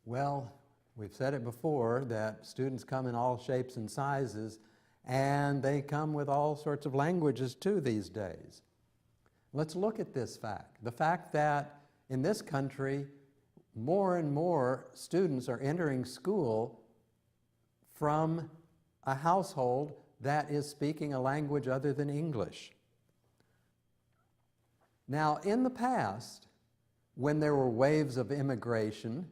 Well, we've said it before that students come in all shapes and sizes, and they come with all sorts of languages too these days. Let's look at this fact. The fact that in this country, more and more students are entering school from a household that is speaking a language other than English. Now, in the past, when there were waves of immigration,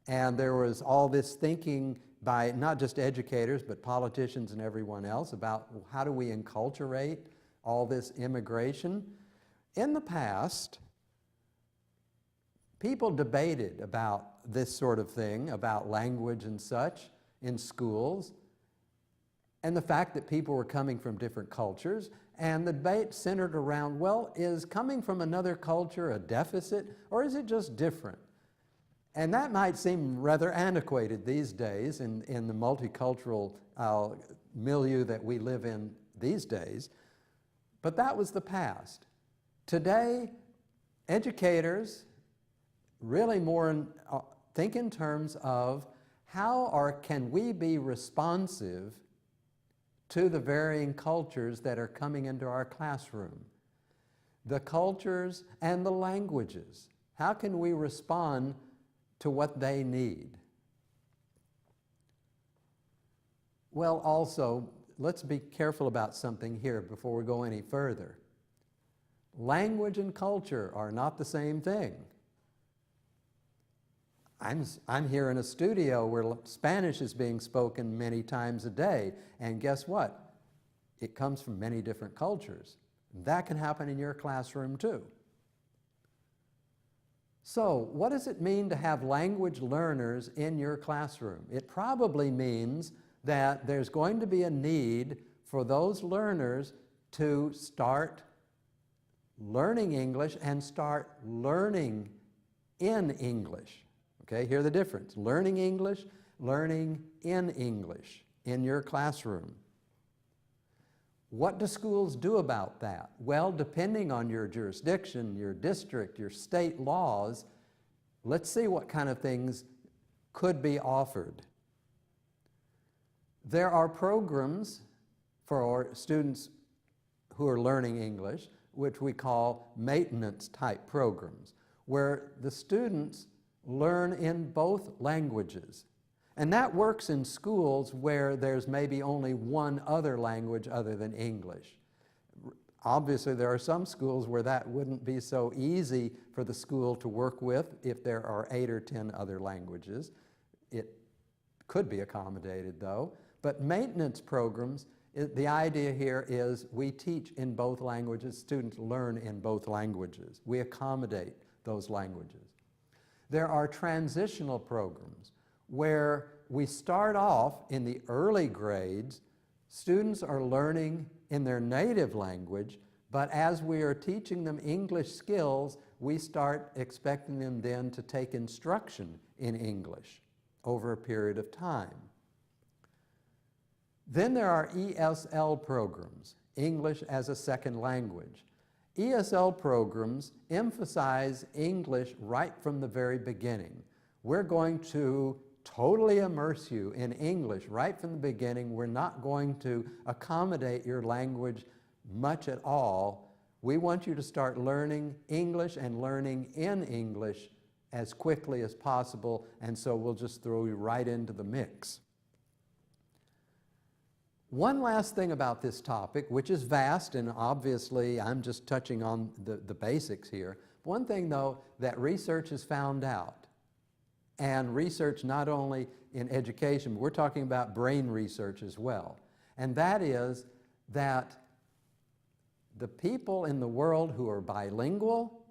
and there was all this thinking by not just educators, but politicians and everyone else about how do we enculturate all this immigration. In the past, people debated about this sort of thing, about language and such in schools, and the fact that people were coming from different cultures, and the debate centered around, well, is coming from another culture a deficit, or is it just different? And that might seem rather antiquated these days in the multicultural milieu that we live in these days, but that was the past. Today, educators really think in terms of can we be responsive to the varying cultures that are coming into our classroom, the cultures and the languages. How can we respond to what they need? Well, also, let's be careful about something here before we go any further. Language and culture are not the same thing. I'm here in a studio where Spanish is being spoken many times a day, and guess what? It comes from many different cultures. That can happen in your classroom too. So, what does it mean to have language learners in your classroom? It probably means that there's going to be a need for those learners to start learning English and start learning in English. Okay, hear the difference. Learning English, learning in English in your classroom. What do schools do about that? Well, depending on your jurisdiction, your district, your state laws, let's see what kind of things could be offered. There are programs for students who are learning English, which we call maintenance type programs, where the students learn in both languages. And that works in schools where there's maybe only one other language other than English. Obviously, there are some schools where that wouldn't be so easy for the school to work with if there are 8 or 10 other languages. It could be accommodated, though. But maintenance programs, the idea here is we teach in both languages. Students learn in both languages. We accommodate those languages. There are transitional programs where we start off in the early grades, students are learning in their native language, but as we are teaching them English skills, we start expecting them then to take instruction in English over a period of time. Then there are ESL programs, English as a Second Language. ESL programs emphasize English right from the very beginning. We're going to totally immerse you in English right from the beginning. We're not going to accommodate your language much at all. We want you to start learning English and learning in English as quickly as possible, and so we'll just throw you right into the mix. One last thing about this topic, which is vast, and obviously I'm just touching on the basics here. One thing, though, that research has found out, and research not only in education, but we're talking about brain research as well, and that is that the people in the world who are bilingual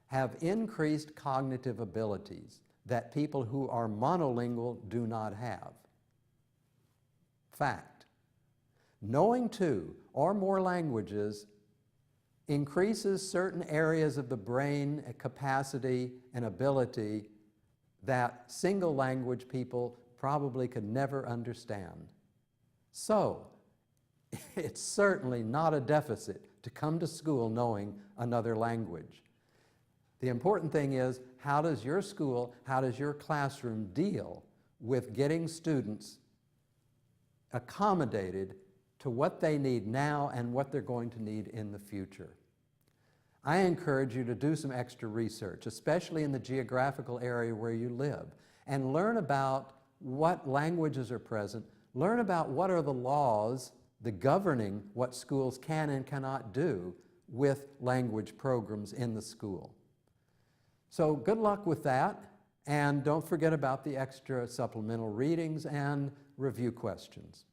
have increased cognitive abilities that people who are monolingual do not have. Fact. Knowing 2 or more languages increases certain areas of the brain capacity and ability that single language people probably could never understand. So, it's certainly not a deficit to come to school knowing another language. The important thing is, how does your school, how does your classroom deal with getting students accommodated to what they need now and what they're going to need in the future? I encourage you to do some extra research, especially in the geographical area where you live, and learn about what languages are present, learn about what are the laws governing what schools can and cannot do with language programs in the school. So good luck with that, and don't forget about the extra supplemental readings and review questions.